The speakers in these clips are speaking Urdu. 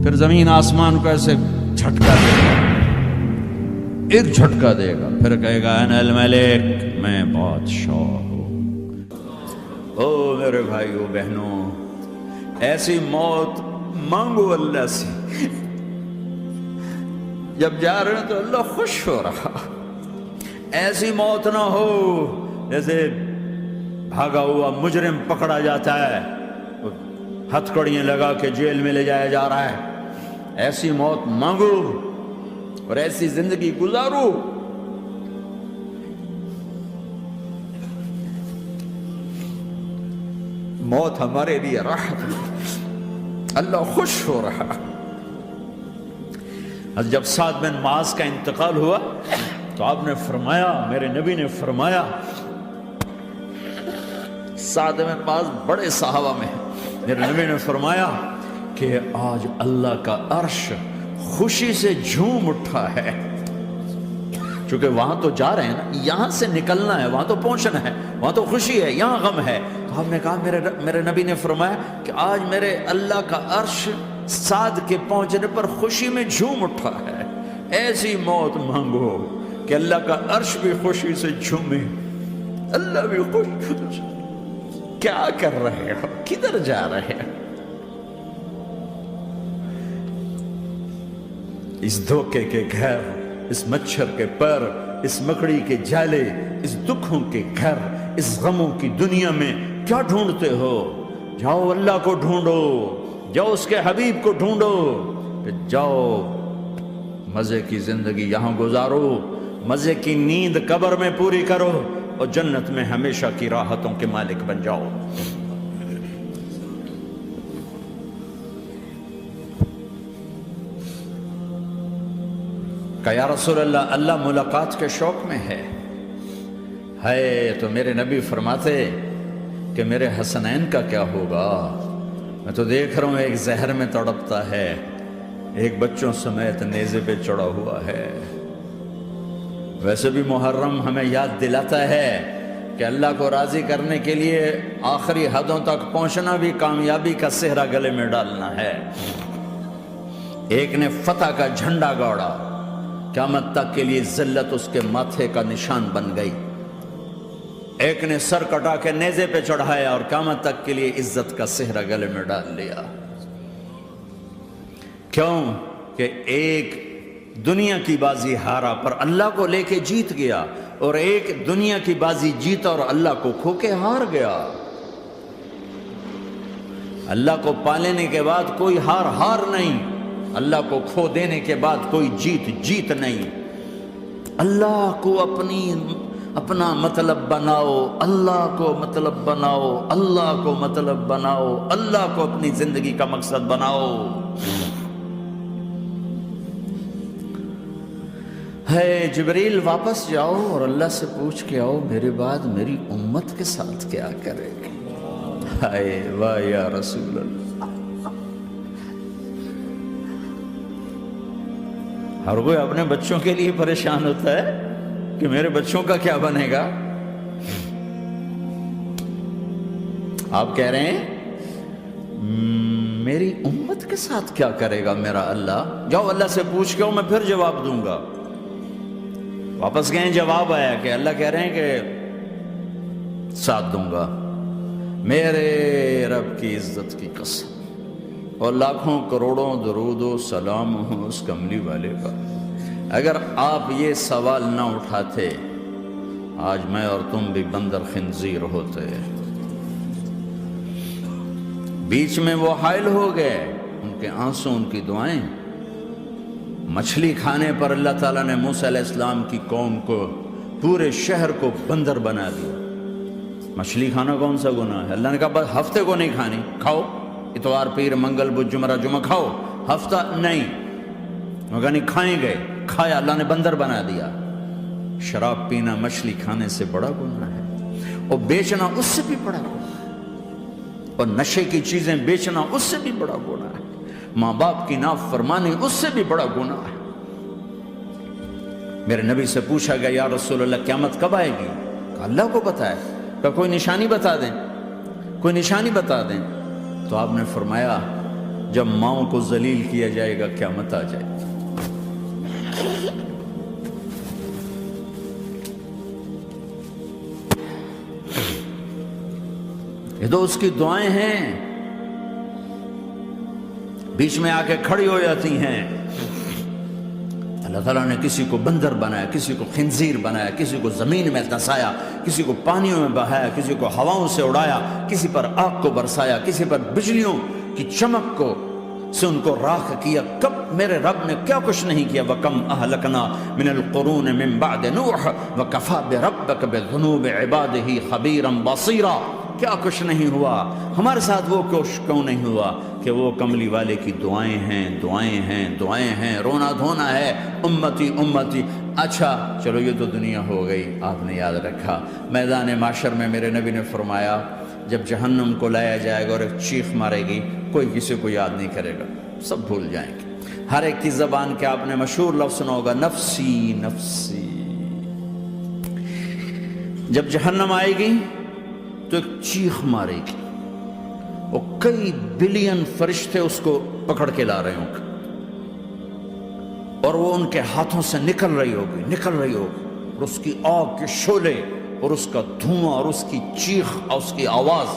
پھر زمین آسمان کو ایسے جھٹکا دے گا، ایک جھٹکا دے گا، پھر کہے گا انا الملک، میں بادشاہ ہوں۔ او میرے بھائیو بہنوں، ایسی موت مانگو اللہ سے، جب جا رہے ہیں تو اللہ خوش ہو رہا۔ ایسی موت نہ ہو جیسے بھاگا ہوا مجرم پکڑا جاتا ہے، ہتھکڑیاں لگا کے جیل میں لے جایا جا رہا ہے۔ ایسی موت مانگو اور ایسی زندگی گزارو۔ موت ہمارے لیے راحت ہے، اللہ خوش ہو رہا۔ جب سعد بن معاذ کا انتقال ہوا تو آپ نے فرمایا، میرے نبی نے فرمایا، سعد بن معاذ بڑے صحابہ میں ہیں، میرے نبی نے فرمایا کہ آج اللہ کا عرش خوشی سے جھوم اٹھا ہے، چونکہ وہاں تو جا رہے ہیں نا، یہاں سے نکلنا ہے، وہاں تو پہنچنا ہے، وہاں تو خوشی ہے، یہاں غم ہے۔ تو آپ نے کہا، میرے نبی نے فرمایا کہ آج میرے اللہ کا عرش سعد کے پہنچنے پر خوشی میں جھوم اٹھا ہے۔ ایسی موت مانگو کہ اللہ کا عرش بھی خوشی سے جھومے، اللہ بھی خوش۔ کیا کر رہے ہو؟ کدھر جا رہے ہو؟ اس دھوکے کے گھر، اس مچھر کے پر، اس مکڑی کے جالے، اس دکھوں کے گھر، اس غموں کی دنیا میں کیا ڈھونڈتے ہو؟ جاؤ اللہ کو ڈھونڈو، جاؤ اس کے حبیب کو ڈھونڈو، کہ جاؤ مزے کی زندگی یہاں گزارو، مزے کی نیند قبر میں پوری کرو، اور جنت میں ہمیشہ کی راحتوں کے مالک بن جاؤ۔ کہ یا رسول اللہ، اللہ ملاقات کے شوق میں ہے۔ تو میرے نبی فرماتے کہ میرے حسنین کا کیا ہوگا؟ میں تو دیکھ رہا ہوں ایک زہر میں تڑپتا ہے، ایک بچوں سمیت نیزے پہ چڑھا ہوا ہے۔ ویسے بھی محرم ہمیں یاد دلاتا ہے کہ اللہ کو راضی کرنے کے لیے آخری حدوں تک پہنچنا بھی کامیابی کا صحرا گلے میں ڈالنا ہے۔ ایک نے فتح کا جھنڈا گاڑا، قیامت تک کے لیے ذلت اس کے ماتھے کا نشان بن گئی۔ ایک نے سر کٹا کے نیزے پہ چڑھایا اور قیامت تک کے لیے عزت کا صحرا گلے میں ڈال لیا۔ کیوں کہ ایک دنیا کی بازی ہارا پر اللہ کو لے کے جیت گیا، اور ایک دنیا کی بازی جیتا اور اللہ کو کھو کے ہار گیا۔ اللہ کو پا لینے کے بعد کوئی ہار نہیں، اللہ کو کھو دینے کے بعد کوئی جیت نہیں۔ اللہ کو اپنا مطلب بناؤ، اللہ کو مطلب بناؤ، اللہ کو مطلب بناؤ، اللہ کو اپنی زندگی کا مقصد بناؤ۔ جبریل واپس جاؤ اور اللہ سے پوچھ کے آؤ، میرے بعد میری امت کے ساتھ کیا کرے گی؟ واہ یا رسول اللہ۔ ہر کوئی اپنے بچوں کے لیے پریشان ہوتا ہے کہ میرے بچوں کا کیا بنے گا۔ آپ کہہ رہے ہیں میری امت کے ساتھ کیا کرے گا میرا اللہ؟ جاؤ اللہ سے پوچھ کے میں پھر جواب دوں گا۔ واپس گئے، جواب آیا کہ اللہ کہہ رہے ہیں کہ ساتھ دوں گا، میرے رب کی عزت کی قسم، اور لاکھوں کروڑوں درود و سلام ہوں اس کملی والے کا۔ اگر آپ یہ سوال نہ اٹھاتے، آج میں اور تم بھی بندر خنزیر ہوتے۔ بیچ میں وہ حائل ہو گئے، ان کے آنسو، ان کی دعائیں۔ مچھلی کھانے پر اللہ تعالیٰ نے موسیٰ علیہ السلام کی قوم کو، پورے شہر کو بندر بنا دیا۔ مچھلی کھانا کون سا گناہ ہے؟ اللہ نے کہا بس ہفتے کو نہیں کھانی، کھاؤ، اتوار پیر منگل بدھ جمعہ کھاؤ، ہفتہ نہیں۔ مگر نہیں کھائیں گے، کھایا، اللہ نے بندر بنا دیا۔ شراب پینا مچھلی کھانے سے بڑا گناہ ہے، اور بیچنا اس سے بھی بڑا گناہ ہے، اور نشے کی چیزیں بیچنا اس سے بھی بڑا گناہ ہے، ماں باپ کی نافرمانی اس سے بھی بڑا گناہ ہے۔ میرے نبی سے پوچھا گیا یا رسول اللہ قیامت کب آئے گی؟ کہا اللہ کو پتہ ہے۔ کہا کوئی نشانی بتا دیں، کوئی نشانی بتا دیں۔ تو آپ نے فرمایا جب ماؤں کو ذلیل کیا جائے گا قیامت آ جائے گی۔ یہ تو اس کی دعائیں ہیں، بیچ میں آ کے کھڑی ہو جاتی ہیں۔ اللہ تعالیٰ نے کسی کو بندر بنایا، کسی کو خنزیر بنایا، کسی کو زمین میں دھسایا، کسی کو پانیوں میں بہایا، کسی کو ہواؤں سے اڑایا، کسی پر آگ کو برسایا، کسی پر بجلیوں کی چمک کو سے ان کو راکھ کیا۔ کب میرے رب نے کیا کچھ نہیں کیا۔ وَكَمْ أَهْلَكْنَا مِنَ الْقُرُونِ مِنْ بَعْدِ نُوحٍ وَكَفَى بِرَبِّكَ بِذُنُوبِ عِبَادِهِ خَبِيرًا بَصِيرًا۔ کیا کچھ نہیں ہوا ہمارے ساتھ، وہ کچھ کیوں نہیں ہوا کہ وہ کملی والے کی دعائیں ہیں، دعائیں ہیں، دعائیں ہیں، رونا دھونا ہے، امتی امتی۔ اچھا چلو یہ تو دنیا ہو گئی، آپ نے یاد رکھا میدان معاشر میں میرے نبی نے فرمایا جب جہنم کو لایا جائے گا اور ایک چیخ مارے گی، کوئی کسی کو یاد نہیں کرے گا، سب بھول جائیں گے۔ ہر ایک کی زبان کے آپ نے مشہور لفظ سنا ہوگا، نفسی نفسی۔ جب جہنم آئے گی تو ایک چیخ مارے گی، اور کئی بلین فرشتے اس کو پکڑ کے لا رہے ہوں گے، اور وہ ان کے ہاتھوں سے نکل رہی ہوگی اور اس کی آگ کے شعلے اور اس کا دھواں اور اس کی چیخ اور اس کی آواز،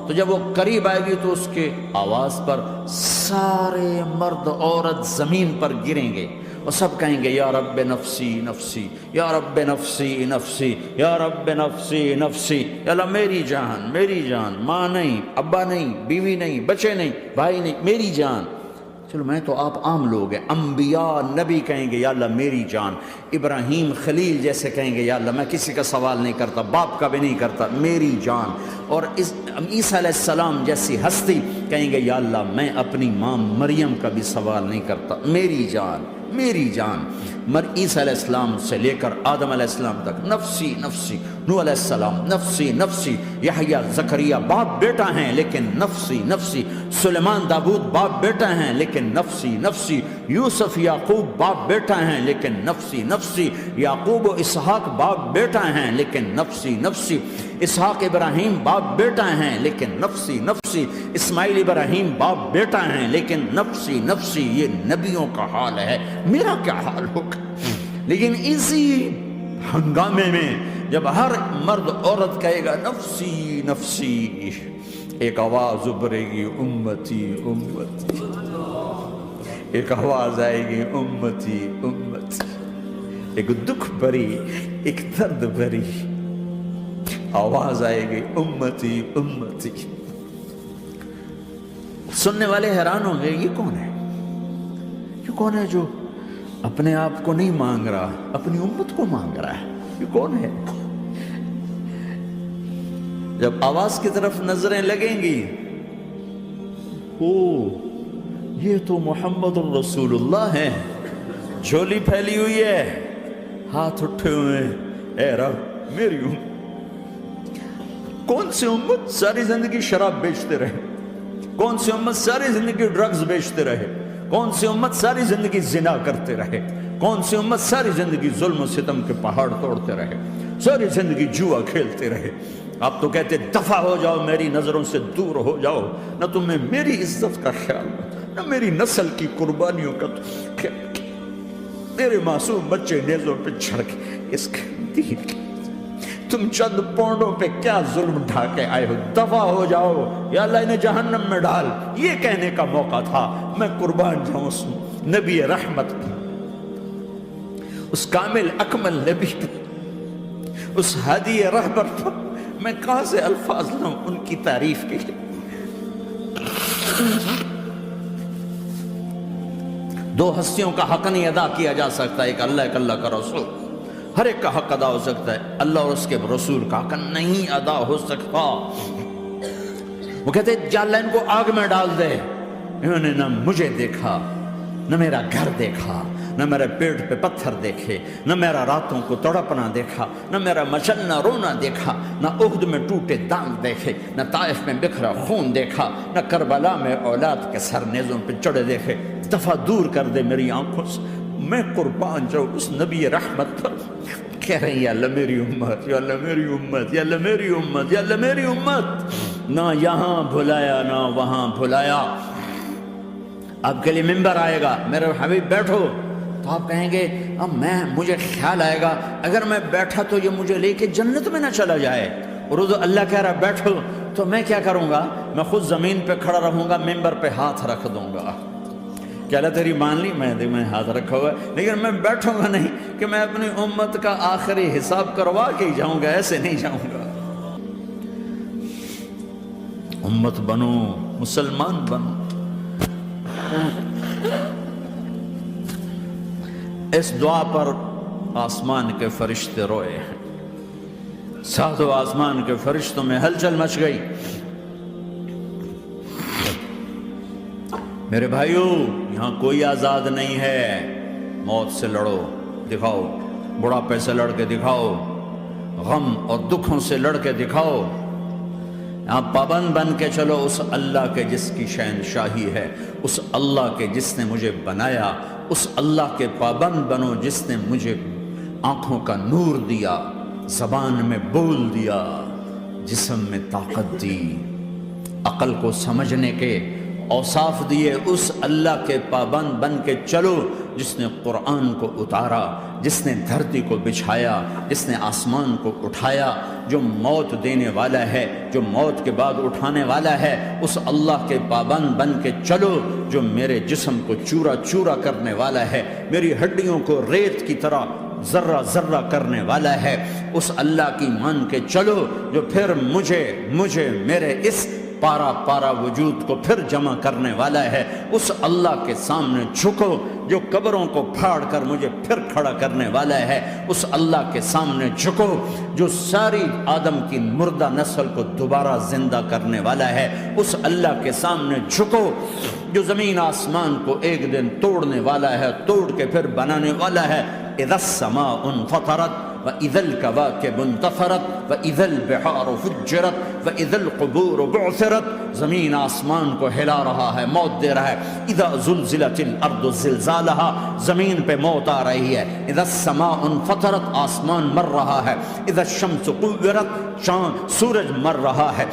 تو جب وہ قریب آئے گی تو اس کے آواز پر سارے مرد عورت زمین پر گریں گے اور سب کہیں گے یا رب نفسی نفسی، یا رب نفسی نفسی، یا رب نفسی نفسی۔ یا اللہ میری جان، میری جان، ماں نہیں، ابا نہیں، بیوی نہیں، بچے نہیں، بھائی نہیں، میری جان۔ چلو میں تو آپ عام لوگ ہیں، انبیاء نبی کہیں گے یا اللہ میری جان، ابراہیم خلیل جیسے کہیں گے یا اللہ میں کسی کا سوال نہیں کرتا، باپ کا بھی نہیں کرتا، میری جان۔ اور عیسیٰ علیہ السلام جیسی ہستی کہیں گے یا اللہ میں اپنی ماں مریم کا بھی سوال نہیں کرتا، میری جان، میری جان۔ عیسیٰ علیہ السلام سے لے کر آدم علیہ السلام تک نفسی نفسی، نوح علیہ السلام نفسی نفسی، یحییٰ زکریا باپ بیٹا ہیں لیکن نفسی نفسی، سلیمان داؤد باپ بیٹا ہیں لیکن نفسی نفسی، یوسف یعقوب باپ بیٹا ہیں لیکن نفسی نفسی، یعقوب و اسحاق باپ بیٹا ہیں لیکن نفسی نفسی، اسحاق ابراہیم باپ بیٹا ہیں لیکن نفسی نفسی، اسماعیل ابراہیم باپ بیٹا ہیں لیکن نفسی نفسی۔ یہ نبیوں کا حال ہے، میرا کیا حال ہوگا؟ لیکن اسی ہنگامے میں جب ہر مرد عورت کہے گا نفسی نفسی، ایک آواز ابھرے گی امتی امتی، ایک آواز آئے گی امتی امتی، ایک دکھ بھری، ایک درد بھری آواز آئے گی امتی امتی۔ سننے والے حیران ہوں گے یہ کون ہے، یہ کون ہے جو اپنے آپ کو نہیں مانگ رہا، اپنی امت کو مانگ رہا ہے، یہ کون ہے؟ جب آواز کی طرف نظریں لگیں گی، او یہ تو محمد الرسول اللہ ہے، جھولی پھیلی ہوئی ہے، ہاتھ اٹھے ہوئے ہیں، اے رب میری امت۔ کون سی امت ساری زندگی شراب بیچتے رہے، کون سی امت ساری زندگی ڈرگز بیچتے رہے، کون سی امت ساری زندگی زنا کرتے رہے، کون سی امت ساری زندگی ظلم و ستم کے پہاڑ توڑتے رہے، ساری زندگی جوا کھیلتے رہے۔ آپ تو کہتے دفع ہو جاؤ، میری نظروں سے دور ہو جاؤ، نہ تمہیں میری عزت کا خیال، نہ میری نسل کی قربانیوں کا خیال، میرے معصوم بچے نیزوں پہ چڑھ کے اس کے دین کی تم چند پونڈوں پہ کیا ظلم ڈھا کے آئے ہو، دفع ہو جاؤ، یا اللہ انہیں جہنم میں ڈال۔ یہ کہنے کا موقع تھا، میں قربان جاؤں اس نبی رحمت کی، اس کامل اکمل نبی پر، اس ہادی رہبر پر میں کہاں سے الفاظ لوں ان کی تعریف کے لیے۔ دو ہستیوں کا حق نہیں ادا کیا جا سکتا، ایک اللہ، ایک اللہ کا رسول۔ ہر ایک کا حق ادا ہو سکتا ہے، اللہ اور اس کے رسول کا حق نہیں ادا ہو سکتا۔ وہ کہتے جا اللہ ان کو آگ میں ڈال دے، انہوں نے نہ مجھے دیکھا، نہ میرا گھر دیکھا، نہ میرے پیٹ پہ پتھر دیکھے، نہ میرا راتوں کو تڑپنا دیکھا، نہ میرا مچلنا رونا دیکھا، نہ احد میں ٹوٹے دانت دیکھے، نہ طائف میں بکھرا خون دیکھا، نہ کربلا میں اولاد کے سر نیزوں پہ چڑھے دیکھے۔ دفعہ دور کر دے میری آنکھوں سے، میں قربان جاؤں اس نبی رحمت پر۔ کہہ رہے ہیں یا اللہ میری امت، یا اللہ میری امت، یا اللہ میری امت، یا اللہ میری امت۔ نہ یہاں بھلایا نہ وہاں بھلایا، آپ کے لیے ممبر آئے گا، میرے حبیب بیٹھو، تو آپ کہیں گے اب مجھے خیال آئے گا اگر میں بیٹھا تو یہ مجھے لے کے جنت میں نہ چلا جائے، اور اللہ کہہ رہا بیٹھو، تو میں کیا کروں گا؟ میں خود زمین پہ کھڑا رہوں گا، ممبر پہ ہاتھ رکھ دوں گا کہ اللہ تیری مان لی، میں ہاتھ رکھا ہوا ہے، لیکن میں بیٹھوں گا نہیں کہ میں اپنی امت کا آخری حساب کروا کے ہی جاؤں گا، ایسے نہیں جاؤں گا۔ امت بنو، مسلمان بنو۔ اس دعا پر آسمان کے فرشتے روئے ہیں، ساتوں آسمان کے فرشتوں میں ہلچل مچ گئی۔ میرے بھائیو، یہاں کوئی آزاد نہیں ہے، موت سے لڑو، دکھاؤ، بڑھاپے سے لڑ کے دکھاؤ، غم اور دکھوں سے لڑ کے دکھاؤ، یہاں پابند بن کے چلو اس اللہ کے جس کی شہنشاہی ہے، اس اللہ کے جس نے مجھے بنایا، اس اللہ کے پابند بنو جس نے مجھے آنکھوں کا نور دیا، زبان میں بول دیا، جسم میں طاقت دی، عقل کو سمجھنے کے اوصاف دیے، اس اللہ کے پابند بن کے چلو جس نے قرآن کو اتارا، جس نے دھرتی کو بچھایا، جس نے آسمان کو اٹھایا، جو موت دینے والا ہے، جو موت کے بعد اٹھانے والا ہے، اس اللہ کے پابند بن کے چلو جو میرے جسم کو چورا چورا کرنے والا ہے، میری ہڈیوں کو ریت کی طرح ذرہ ذرہ کرنے والا ہے، اس اللہ کی مان کے چلو جو پھر مجھے میرے اس پارا پارا وجود کو پھر جمع کرنے والا ہے، اس اللہ کے سامنے جھکو جو قبروں کو پھاڑ کر مجھے پھر کھڑا کرنے والا ہے، اس اللہ کے سامنے جھکو جو ساری آدم کی مردہ نسل کو دوبارہ زندہ کرنے والا ہے، اس اللہ کے سامنے جھکو جو زمین آسمان کو ایک دن توڑنے والا ہے، توڑ کے پھر بنانے والا ہے۔ اذا السماء انفطرت وَإِذَا الْكَوَاكِبُ انتَثَرَتْ وَإِذَا الْبِحَارُ فُجِّرَتْ وَإِذَا الْقُبُورُ بُعْثِرَتْ، زمین آسمان کو ہلا رہا ہے، موت دے رہا ہے۔ اِذَا زُلْزِلَتِ الْأَرْضُ زِلْزَالَهَا، زمین پہ موت آ رہی ہے۔ اِذَا السَّمَاءُ انفطرت، آسمان مر رہا ہے۔ اِذَا الشَّمْسُ كُوِّرَتْ، سورج مر رہا ہے۔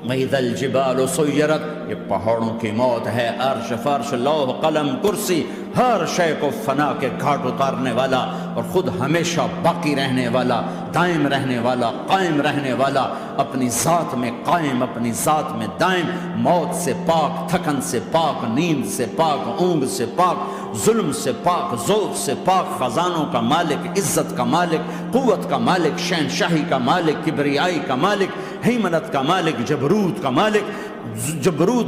وَإِذَا الْجِبَالُ سُيِّرَتْ، یہ پہاڑوں کی موت ہے۔ عرش فرش لوح قلم کرسی، ہر شے کو فنا کے گھاٹ اتارنے والا اور خود ہمیشہ باقی رہنے والا، دائم رہنے والا، قائم رہنے والا، اپنی ذات میں قائم، اپنی ذات میں دائم، موت سے پاک، تھکن سے پاک، نیند سے پاک، اونگ سے پاک، ظلم سے پاک، ذوق سے پاک، خزانوں کا مالک، عزت کا مالک، قوت کا مالک، شہنشاہی کا مالک، کبریائی کا مالک، ہیمنت کا مالک، جبروت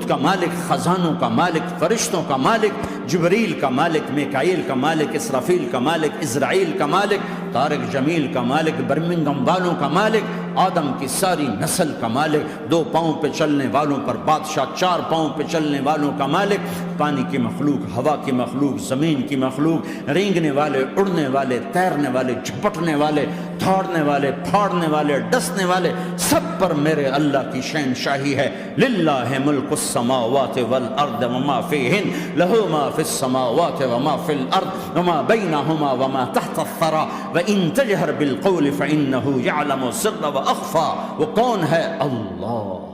کا مالک، خزانوں کا مالک، فرشتوں کا مالک، جبریل کا مالک، میکائیل کا مالک، اسرافیل کا مالک، اسرائیل کا مالک، طارق جمیل کا مالک، برمنگم والوں کا مالک، آدم کی ساری نسل کا مالک، 2 پاؤں پہ چلنے والوں پر بادشاہ، 4 پاؤں پہ چلنے والوں کا مالک، پانی کی مخلوق، ہوا کی مخلوق، زمین کی مخلوق، رینگنے والے، اڑنے والے، تیرنے والے، جھپٹنے والے، دھاڑنے والے، پھاڑنے والے، ڈسنے والے، سب پر میرے اللہ کی شہنشاہی ہے۔ للہ ملک السماوات والارض وما فیہن، لہ ما فی السماوات وما فی الارض وما بینہما وما تحت الثری وان تجہر بالقول فانہ یعلم السر واخفی۔ وہ کون ہے؟ اللہ۔